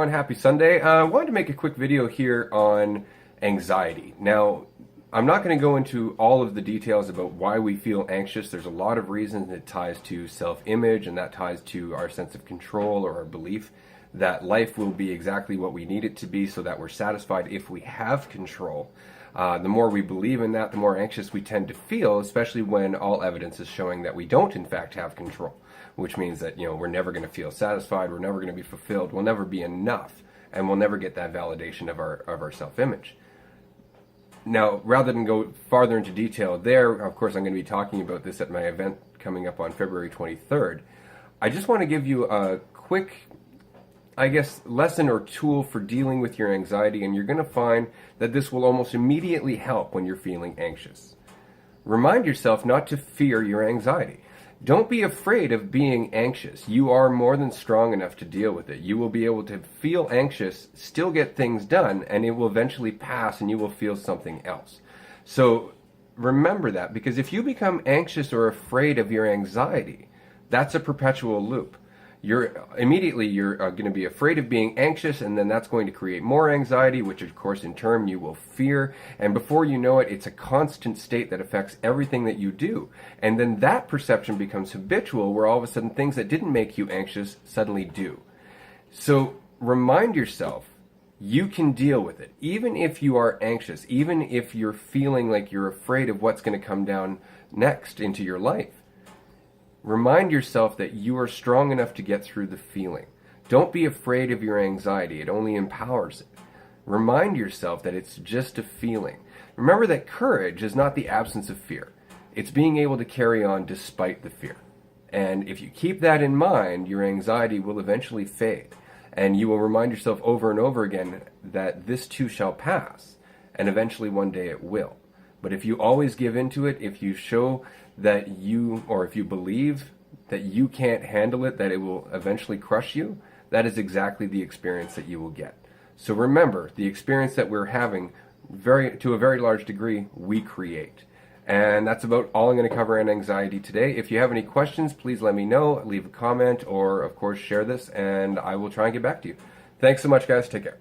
everyone. Happy Sunday. I wanted to make a quick video here on anxiety. Now, I'm not going to go into all of the details about why we feel anxious. There's a lot of reasons. It ties to self-image, and that ties to our sense of control or our belief that life will be exactly what we need it to be so that we're satisfied if we have control. The more we believe in that, the more anxious we tend to feel, especially when all evidence is showing that we don't in fact have control, which means that, we're never going to feel satisfied, we're never going to be fulfilled, we'll never be enough, and we'll never get that validation of our self-image. Now, rather than go farther into detail there, of course I'm going to be talking about this at my event coming up on February 23rd. I just want to give you a quick, lesson or tool for dealing with your anxiety, and you're going to find that this will almost immediately help when you're feeling anxious. Remind yourself not to fear your anxiety. Don't be afraid of being anxious. You are more than strong enough to deal with it. You will be able to feel anxious, still get things done, and it will eventually pass and you will feel something else. So remember that, because if you become anxious or afraid of your anxiety, that's a perpetual loop. You're going to be afraid of being anxious, and then that's going to create more anxiety, which of course in turn you will fear, and before you know it, it's a constant state that affects everything that you do. And then that perception becomes habitual, where all of a sudden things that didn't make you anxious suddenly do. So remind yourself, you can deal with it. Even if you are anxious, even if you're feeling like you're afraid of what's going to come down next into your life, remind yourself that you are strong enough to get through the feeling. Don't be afraid of your anxiety. It only empowers it. Remind yourself that it's just a feeling. Remember that courage is not the absence of fear. It's being able to carry on despite the fear. And if you keep that in mind, your anxiety will eventually fade. And you will remind yourself over and over again that this too shall pass. And eventually one day it will. But if you always give into it, if you show that if you believe that you can't handle it, that it will eventually crush you, that is exactly the experience that you will get. So remember, the experience that we're having, to a very large degree, we create. And that's about all I'm going to cover on anxiety today. If you have any questions, please let me know, leave a comment, or of course share this, and I will try and get back to you. Thanks so much, guys. Take care.